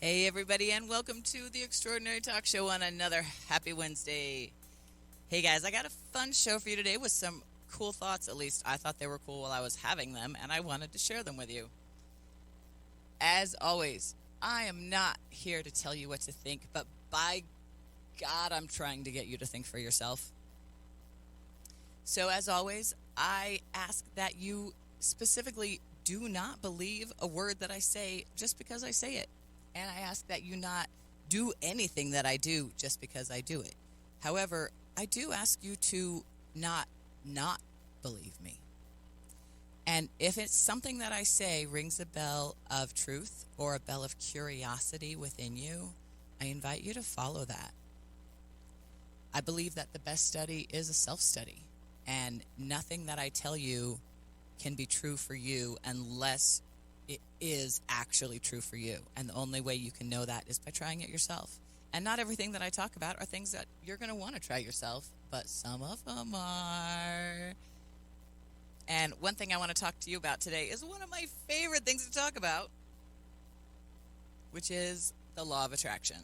Hey, everybody, and welcome to the Extraordinary Talk Show on another Happy Wednesday. Hey, guys, I got a fun show for you today with some cool thoughts. At least I thought they were cool while I was having them, and I wanted to share them with you. As always, I am not here to tell you what to think, but by God, I'm trying to get you to think for yourself. So, as always, I ask that you specifically do not believe a word that I say just because I say it. And I ask that you not do anything that I do just because I do it. However, I do ask you to not believe me. And if it's something that I say rings a bell of truth or a bell of curiosity within you, I invite you to follow that. I believe that the best study is a self-study, and nothing that I tell you can be true for you unless it is actually true for you. And the only way you can know that is by trying it yourself. And not everything that I talk about are things that you're going to want to try yourself, but some of them are. And one thing I want to talk to you about today is one of my favorite things to talk about, which is the law of attraction.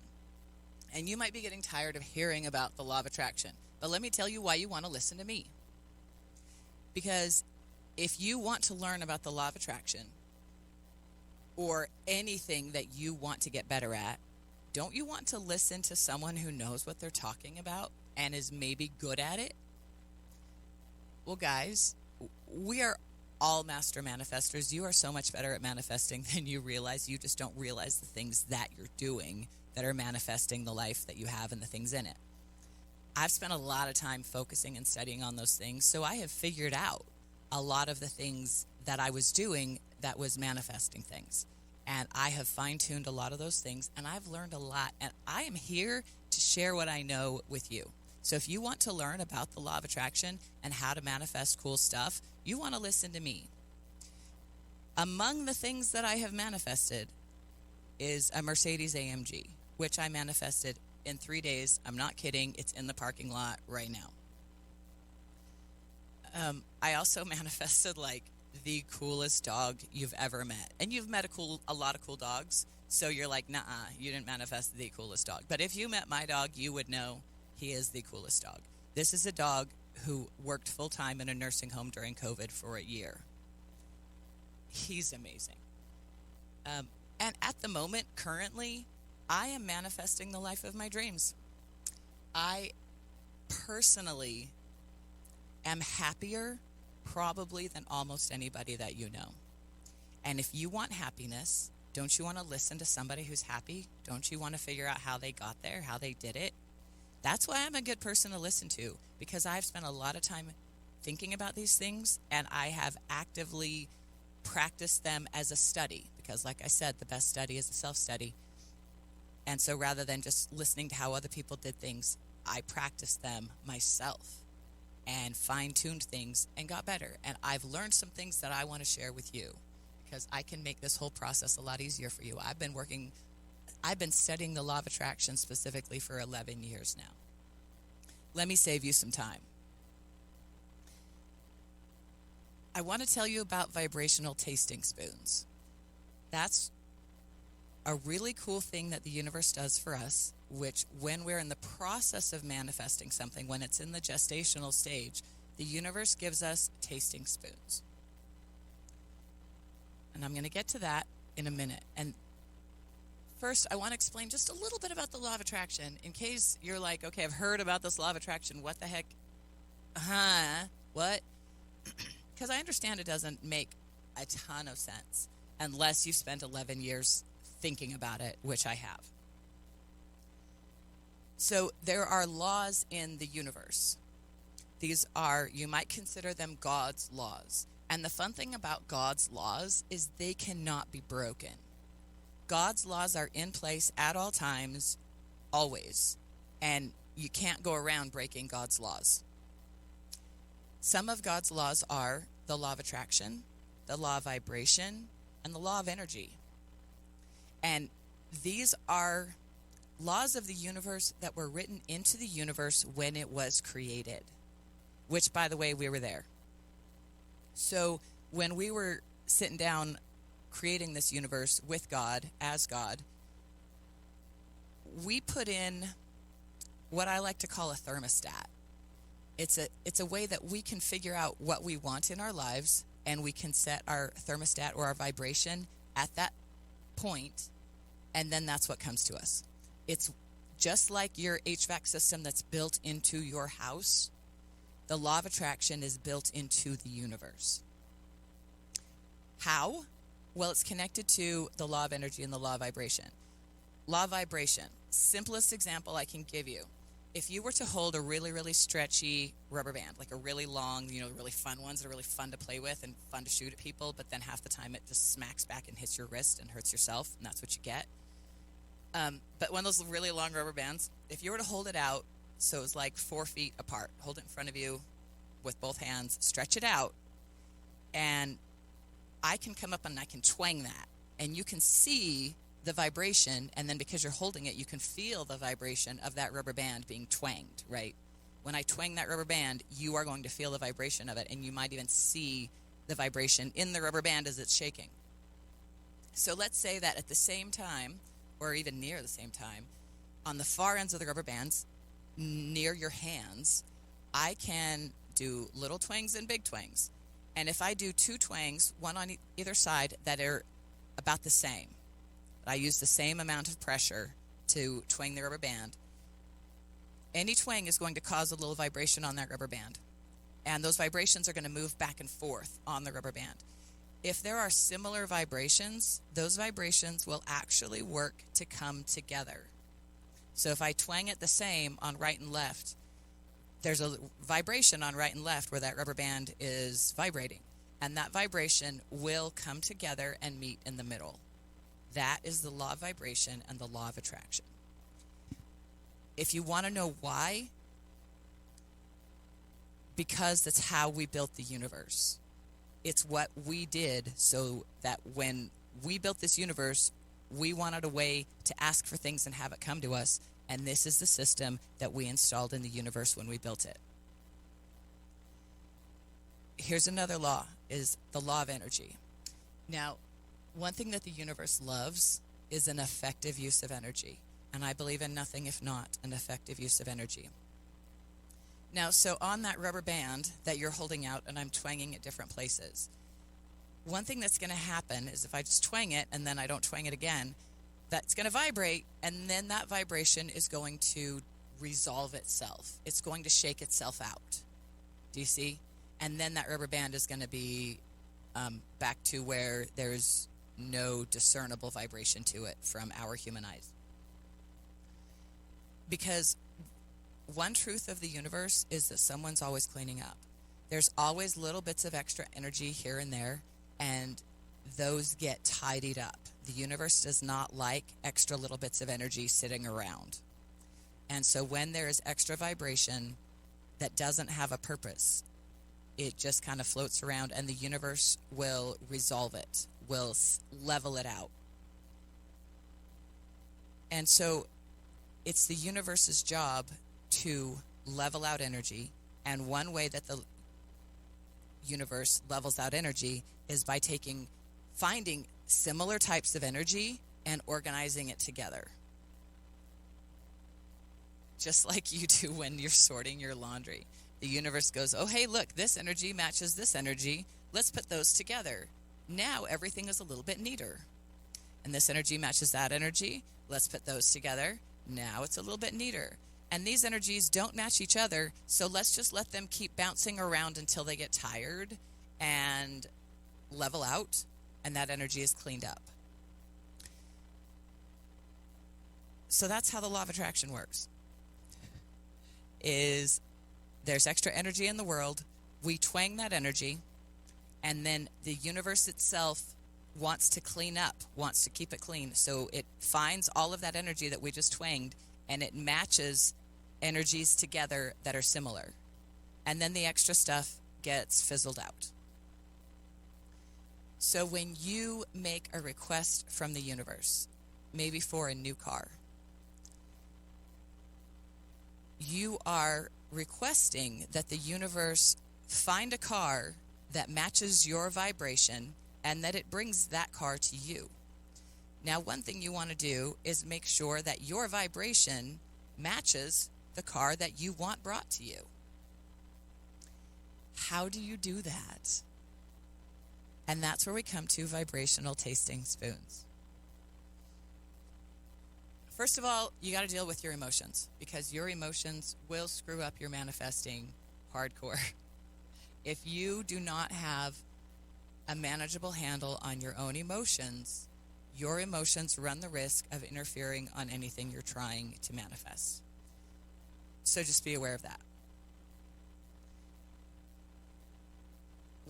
And you might be getting tired of hearing about the law of attraction, but let me tell you why you want to listen to me. Because if you want to learn about the law of attraction, or anything that you want to get better at, don't you want to listen to someone who knows what they're talking about and is maybe good at it? Well, guys, we are all master manifestors. You are so much better at manifesting than you realize. You just don't realize the things that you're doing that are manifesting the life that you have and the things in it. I've spent a lot of time focusing and studying on those things, so I have figured out a lot of the things that I was doing that was manifesting things. And I have fine-tuned a lot of those things, and I've learned a lot. And I am here to share what I know with you. So if you want to learn about the law of attraction and how to manifest cool stuff, you want to listen to me. Among the things that I have manifested is a Mercedes AMG, which I manifested in 3 days. I'm not kidding. It's in the parking lot right now. I also manifested the coolest dog you've ever met. And you've met a lot of cool dogs, so you're like, nuh-uh, you didn't manifest the coolest dog. But if you met my dog, you would know he is the coolest dog. This is a dog who worked full-time in a nursing home during COVID for a year. He's amazing. And at the moment, currently, I am manifesting the life of my dreams. I personally am happier probably than almost anybody that you know. And if you want happiness, don't you want to listen to somebody who's happy? Don't you want to figure out how they got there, how they did it? That's why I'm a good person to listen to, because I've spent a lot of time thinking about these things, and I have actively practiced them as a study, because like I said, the best study is a self-study. And so rather than just listening to how other people did things, I practiced them myself and fine-tuned things and got better. And I've learned some things that I want to share with you, because I can make this whole process a lot easier for you. I've been studying the law of attraction specifically for 11 years now. Let me save you some time. I want to tell you about vibrational tasting spoons. That's a really cool thing that the universe does for us, which when we're in the process of manifesting something, when it's in the gestational stage, the universe gives us tasting spoons. And I'm going to get to that in a minute. And first, I want to explain just a little bit about the law of attraction, in case you're like, okay, I've heard about this law of attraction. What the heck? What? Because I understand it doesn't make a ton of sense unless you spent 11 years thinking about it, which I have. So there are laws in the universe. These are, you might consider them God's laws. And the fun thing about God's laws is they cannot be broken. God's laws are in place at all times, always. And you can't go around breaking God's laws. Some of God's laws are the law of attraction, the law of vibration, and the law of energy. And these are laws of the universe that were written into the universe when it was created, which, by the way, we were there. So when we were sitting down creating this universe with God, as God, we put in what I like to call a thermostat. It's a way that we can figure out what we want in our lives, and we can set our thermostat or our vibration at that point, and then that's what comes to us. It's just like your HVAC system that's built into your house. The law of attraction is built into the universe. How? Well, it's connected to the law of energy and the law of vibration. Law of vibration, simplest example I can give you. If you were to hold a really, really stretchy rubber band, like a really long, really fun ones that are really fun to play with and fun to shoot at people, but then half the time it just smacks back and hits your wrist and hurts yourself, and that's what you get. But one of those really long rubber bands, if you were to hold it out, so it's like 4 feet apart, hold it in front of you with both hands, stretch it out, and I can come up and I can twang that, and you can see the vibration, and then because you're holding it, you can feel the vibration of that rubber band being twanged, right? When I twang that rubber band, you are going to feel the vibration of it, and you might even see the vibration in the rubber band as it's shaking. So let's say that at the same time, or even near the same time, on the far ends of the rubber bands, near your hands, I can do little twangs and big twangs. And if I do 2 twangs, one on either side, that are about the same, I use the same amount of pressure to twang the rubber band, any twang is going to cause a little vibration on that rubber band. And those vibrations are going to move back and forth on the rubber band. If there are similar vibrations, those vibrations will actually work to come together. So if I twang it the same on right and left, there's a vibration on right and left where that rubber band is vibrating. And that vibration will come together and meet in the middle. That is the law of vibration and the law of attraction. If you want to know why, because that's how we built the universe. It's what we did so that when we built this universe, we wanted a way to ask for things and have it come to us. And this is the system that we installed in the universe when we built it. Here's another law, is the law of energy. Now, one thing that the universe loves is an effective use of energy. And I believe in nothing if not an effective use of energy. Now, so on that rubber band that you're holding out and I'm twanging at different places, one thing that's going to happen is if I just twang it and then I don't twang it again, that's going to vibrate, and then that vibration is going to resolve itself. It's going to shake itself out. Do you see? And then that rubber band is going to be back to where there's no discernible vibration to it from our human eyes. Because one truth of the universe is that someone's always cleaning up. There's always little bits of extra energy here and there, and those get tidied up. The universe does not like extra little bits of energy sitting around. And so when there is extra vibration that doesn't have a purpose, it just kind of floats around, and the universe will resolve it, will level it out. And so it's the universe's job to level out energy, and one way that the universe levels out energy is by finding similar types of energy and organizing it together. Just like you do when you're sorting your laundry. The universe goes, oh, hey, look, this energy matches this energy. Let's put those together. Now everything is a little bit neater. And this energy matches that energy. Let's put those together. Now it's a little bit neater. And these energies don't match each other, so let's just let them keep bouncing around until they get tired and level out, and that energy is cleaned up. So that's how the law of attraction works. Is there's extra energy in the world, we twang that energy, and then the universe itself wants to clean up, wants to keep it clean. So it finds all of that energy that we just twanged, and it matches energies together that are similar. And then the extra stuff gets fizzled out. So when you make a request from the universe, maybe for a new car, you are requesting that the universe find a car that matches your vibration and that it brings that car to you. Now, one thing you want to do is make sure that your vibration matches the car that you want brought to you. How do you do that? And that's where we come to vibrational tasting spoons. First of all, you got to deal with your emotions, because your emotions will screw up your manifesting hardcore. If you do not have a manageable handle on your own emotions, your emotions run the risk of interfering on anything you're trying to manifest. So just be aware of that.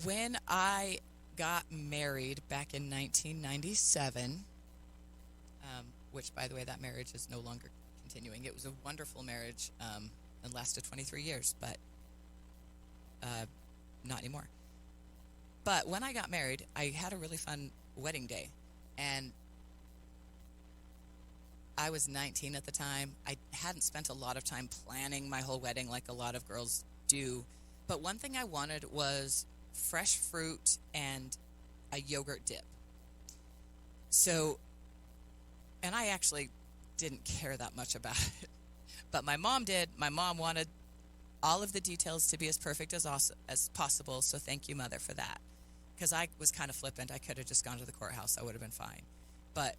When I got married back in 1997, which, by the way, that marriage is no longer continuing. It was a wonderful marriage and lasted 23 years, but not anymore. But when I got married, I had a really fun wedding day, and I was 19 at the time. I hadn't spent a lot of time planning my whole wedding like a lot of girls do, but one thing I wanted was fresh fruit and a yogurt dip. So, and I actually didn't care that much about it, but my mom did. My mom wanted all of the details to be as perfect as possible, so thank you, Mother, for that. Because I was kind of flippant. I could have just gone to the courthouse. I would have been fine. But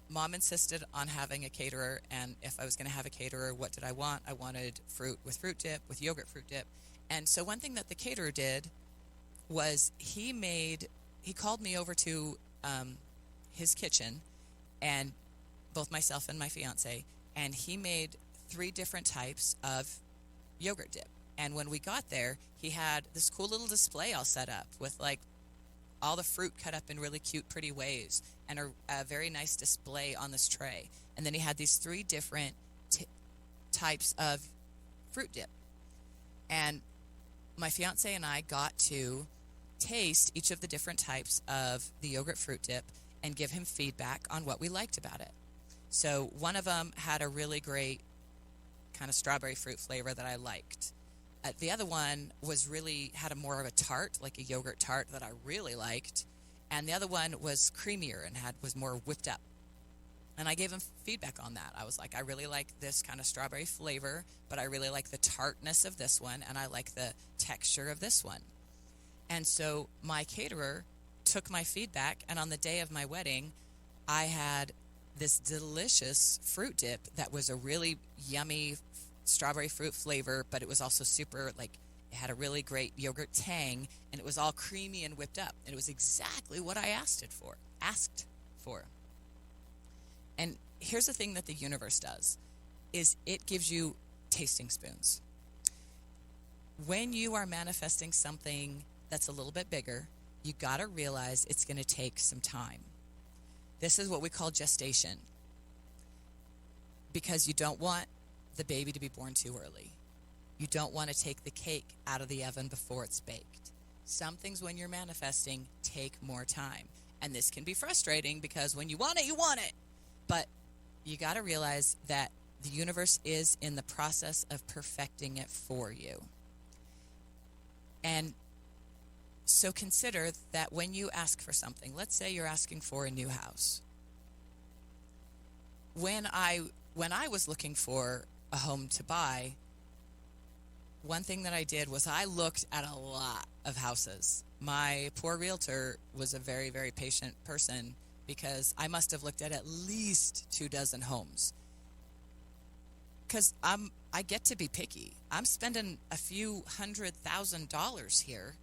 Mom insisted on having a caterer, and if I was going to have a caterer, what did I want? I wanted fruit with fruit dip, with yogurt fruit dip. And so one thing that the caterer did was he called me over to his kitchen, and both myself and my fiance, and he made 3 different types of yogurt dip. And when we got there, he had this cool little display all set up with like all the fruit cut up in really cute, pretty ways, and a very nice display on this tray. And then he had these 3 different types of fruit dip. And my fiance and I got to taste each of the different types of the yogurt fruit dip and give him feedback on what we liked about it. So one of them had a really great kind of strawberry fruit flavor that I liked. The other one had a more of a tart, like a yogurt tart that I really liked. And the other one was creamier and was more whipped up. And I gave him feedback on that. I was like, I really like this kind of strawberry flavor, but I really like the tartness of this one, and I like the texture of this one. And so my caterer took my feedback, and on the day of my wedding, I had this delicious fruit dip that was a really yummy strawberry fruit flavor, but it was also super, it had a really great yogurt tang, and it was all creamy and whipped up. And it was exactly what I asked for. And here's the thing that the universe does, is it gives you tasting spoons. When you are manifesting something that's a little bit bigger, you got to realize it's going to take some time. This is what we call gestation, because you don't want the baby to be born too early. You don't want to take the cake out of the oven before it's baked. Some things when you're manifesting take more time. And this can be frustrating because when you want it, you want it. But you got to realize that the universe is in the process of perfecting it for you. And so consider that when you ask for something, let's say you're asking for a new house. When I was looking for a home to buy, one thing that I did was I looked at a lot of houses. My poor realtor was a very, very patient person because I must have looked at least 24 homes. Because I get to be picky. I'm spending a few $100,000 here,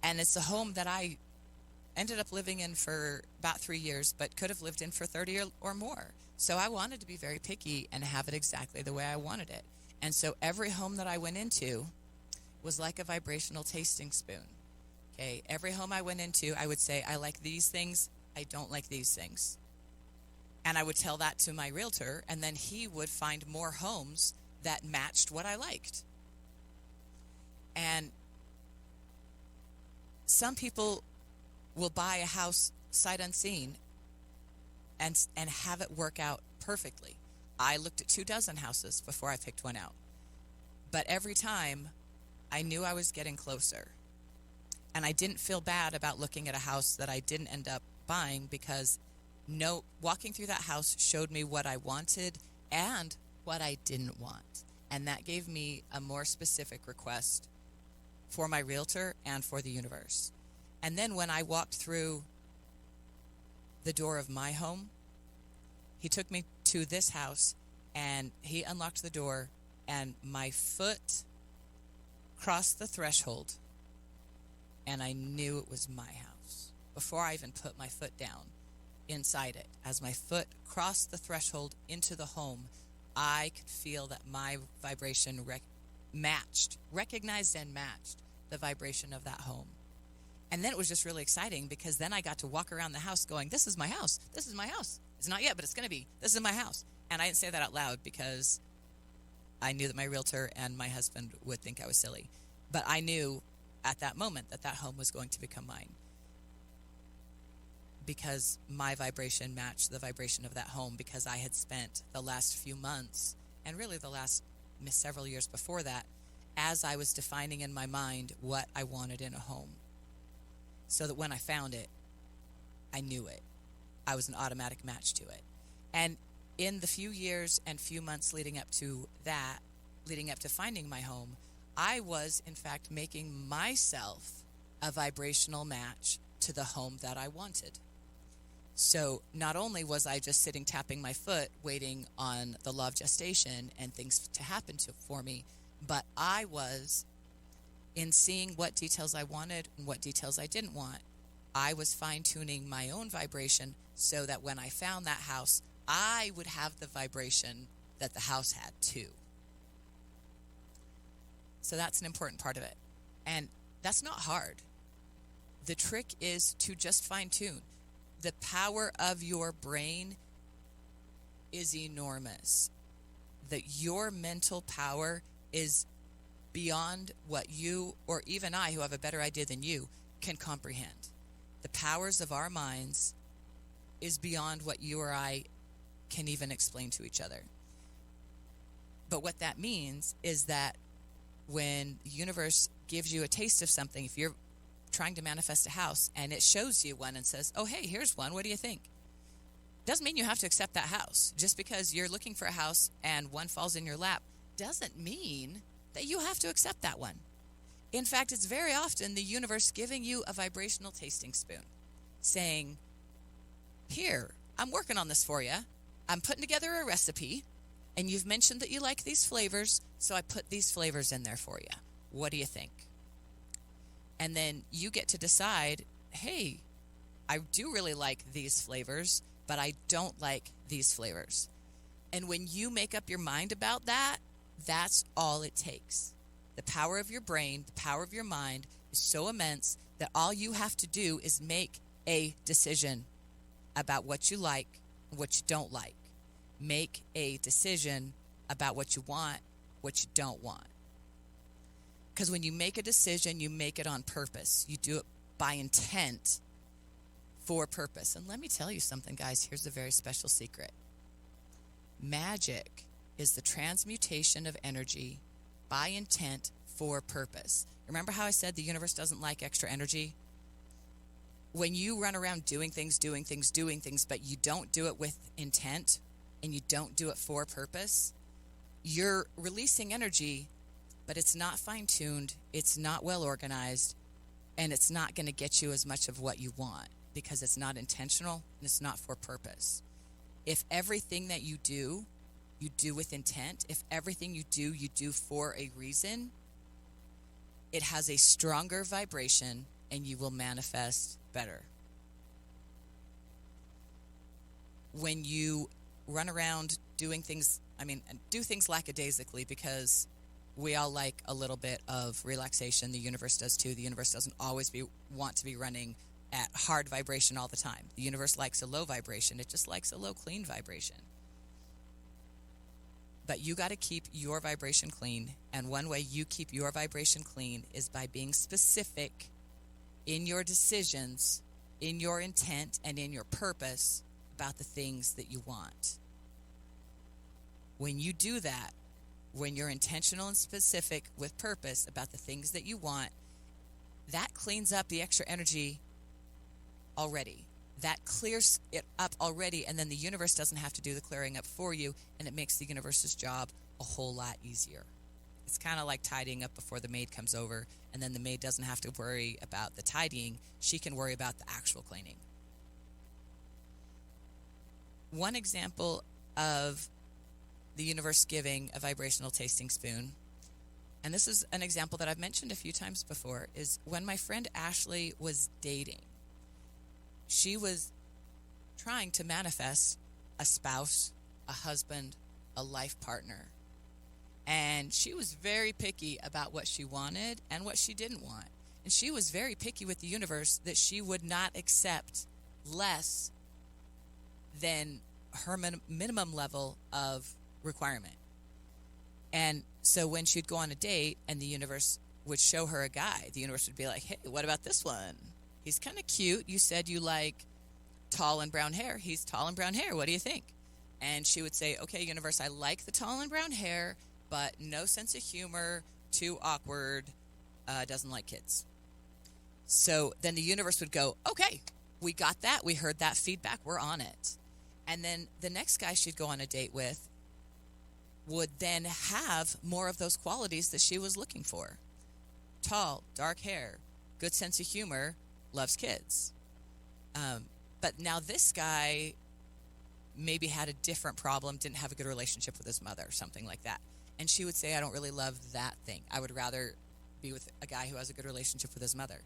and it's a home that I ended up living in for about 3 years, but could have lived in for 30 or more. So I wanted to be very picky and have it exactly the way I wanted it. And so every home that I went into was like a vibrational tasting spoon. Okay, every home I went into, I would say, I like these things, I don't like these things. And I would tell that to my realtor, and then he would find more homes that matched what I liked. And some people will buy a house sight unseen and have it work out perfectly. I looked at 24 houses before I picked one out. But every time, I knew I was getting closer. And I didn't feel bad about looking at a house that I didn't end up buying because No, walking through that house showed me what I wanted and what I didn't want. And that gave me a more specific request for my realtor and for the universe. And then when I walked through the door of my home, he took me to this house and he unlocked the door and my foot crossed the threshold and I knew it was my house before I even put my foot down inside it. As my foot crossed the threshold into the home, I could feel that my vibration recognized and matched the vibration of that home. And then it was just really exciting because then I got to walk around the house going, this is my house. This is my house. It's not yet, but it's going to be. This is my house. And I didn't say that out loud because I knew that my realtor and my husband would think I was silly. But I knew at that moment that that home was going to become mine because my vibration matched the vibration of that home, because I had spent the last few months and really the last several years before that as I was defining in my mind what I wanted in a home, so that when I found it, I knew it. I was an automatic match to it. And in the few years and few months leading up to that, leading up to finding my home, I was, in fact, making myself a vibrational match to the home that I wanted. So not only was I just sitting tapping my foot, waiting on the law of gestation and things to happen for me, but I was, in seeing what details I wanted and what details I didn't want, I was fine-tuning my own vibration so that when I found that house, I would have the vibration that the house had too. So that's an important part of it. And that's not hard. The trick is to just fine-tune. The power of your brain is enormous. That your mental power is beyond what you, or even I, who have a better idea than you, can comprehend. The powers of our minds is beyond what you or I can even explain to each other. But what that means is that when the universe gives you a taste of something, if you're trying to manifest a house and it shows you one and says, oh, hey, here's one, what do you think? Doesn't mean you have to accept that house. Just because you're looking for a house and one falls in your lap doesn't mean that you have to accept that one. In fact, it's very often the universe giving you a vibrational tasting spoon, saying, here, I'm working on this for you. I'm putting together a recipe, and you've mentioned that you like these flavors, so I put these flavors in there for you. What do you think? And then you get to decide, hey, I do really like these flavors, but I don't like these flavors. And when you make up your mind about that, that's all it takes. The power of your brain, the power of your mind is so immense that all you have to do is make a decision about what you like and what you don't like. Make a decision about what you want, what you don't want. Because when you make a decision, you make it on purpose. You do it by intent for purpose. And let me tell you something, guys. Here's a very special secret. Magic is the transmutation of energy by intent for purpose. Remember how I said the universe doesn't like extra energy? When you run around doing things, but you don't do it with intent and you don't do it for purpose, you're releasing energy, but it's not fine-tuned, it's not well organized, and it's not going to get you as much of what you want because it's not intentional and it's not for purpose. If everything that you do with intent, if everything you do for a reason, it has a stronger vibration and you will manifest better. When you run around doing things, do things lackadaisically, because we all like a little bit of relaxation. The universe does too. The universe doesn't always want to be running at hard vibration all the time. The universe likes a low vibration. It just likes a low, clean vibration. But you got to keep your vibration clean. And one way you keep your vibration clean is by being specific in your decisions, in your intent, and in your purpose about the things that you want. When you do that, when you're intentional and specific with purpose about the things that you want, that cleans up the extra energy already. that clears it up already, and then the universe doesn't have to do the clearing up for you, and it makes the universe's job a whole lot easier. It's kind of like tidying up before the maid comes over, and then the maid doesn't have to worry about the tidying. She can worry about the actual cleaning. One example of the universe giving a vibrational tasting spoon, and this is an example that I've mentioned a few times before, is when my friend Ashley was dating. She was trying to manifest a spouse, a husband, a life partner. And she was very picky about what she wanted and what she didn't want. And she was very picky with the universe that she would not accept less than her minimum level of requirement. And so when she'd go on a date and the universe would show her a guy, the universe would be like, hey, what about this one? He's kind of cute. You said you like tall and brown hair. He's tall and brown hair. What do you think? And she would say, okay, universe, I like the tall and brown hair, but no sense of humor, too awkward, doesn't like kids. So then the universe would go, okay, we got that. We heard that feedback. We're on it. And then the next guy she'd go on a date with would then have more of those qualities that she was looking for. Tall, dark hair, good sense of humor, loves kids. But now this guy maybe had a different problem, didn't have a good relationship with his mother, something like that. And she would say, I don't really love that thing. I would rather be with a guy who has a good relationship with his mother.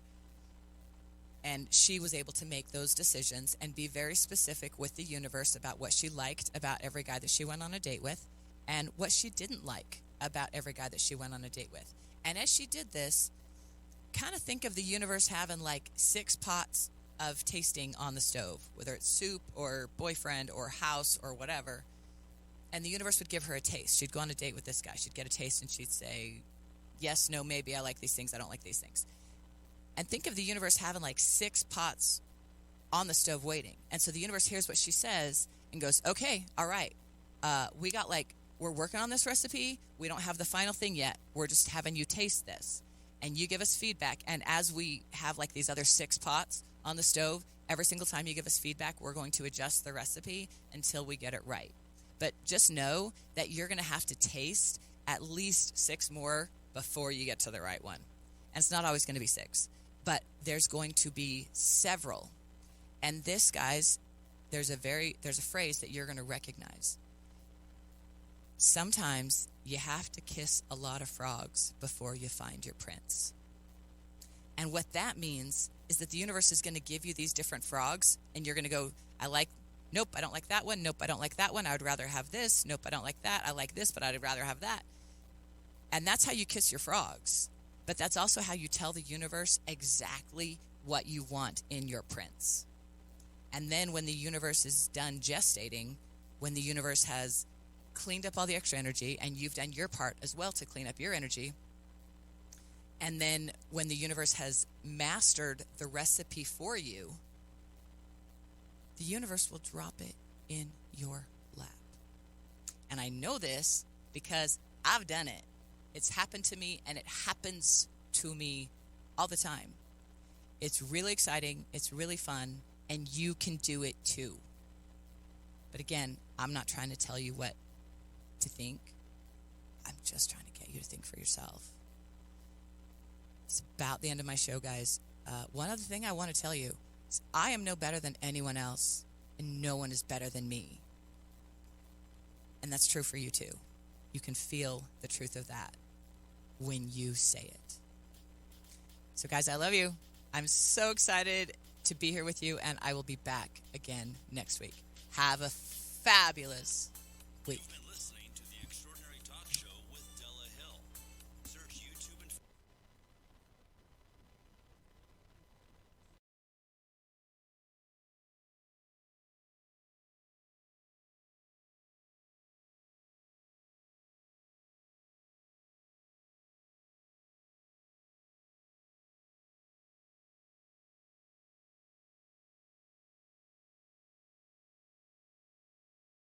And she was able to make those decisions and be very specific with the universe about what she liked about every guy that she went on a date with and what she didn't like about every guy that she went on a date with. And as she did this, kind of think of the universe having like 6 pots of tasting on the stove, whether it's soup or boyfriend or house or whatever. And the universe would give her a taste. She'd go on a date with this guy. She'd get a taste and she'd say, yes, no, maybe, I like these things, I don't like these things. And think of the universe having like 6 pots on the stove waiting. And so the universe hears what she says and goes, okay, all right, we're working on this recipe. We don't have the final thing yet. We're just having you taste this. And you give us feedback. And as we have like these other 6 pots on the stove, every single time you give us feedback, we're going to adjust the recipe until we get it right. But just know that you're going to have to taste at least 6 more before you get to the right one. And it's not always going to be 6, but there's going to be several. And this, guys, there's a phrase that you're going to recognize. Sometimes you have to kiss a lot of frogs before you find your prince. And what that means is that the universe is going to give you these different frogs, and you're going to go, nope, I don't like that one. Nope, I don't like that one. I would rather have this. Nope, I don't like that. I like this, but I'd rather have that. And that's how you kiss your frogs. But that's also how you tell the universe exactly what you want in your prince. And then when the universe is done gestating, when the universe has cleaned up all the extra energy, and you've done your part as well to clean up your energy, and then when the universe has mastered the recipe for you, the universe will drop it in your lap. And I know this because I've done it. It's happened to me, and it happens to me all the time. It's really exciting. It's really fun, and you can do it too. But again, I'm not trying to tell you what to think. I'm just trying to get you to think for yourself. It's about the end of my show, guys. One other thing I want to tell you is I am no better than anyone else, and no one is better than me. And that's true for you too. You can feel the truth of that when you say it. So guys, I love you. I'm so excited to be here with you, and I will be back again next week. Have a fabulous week.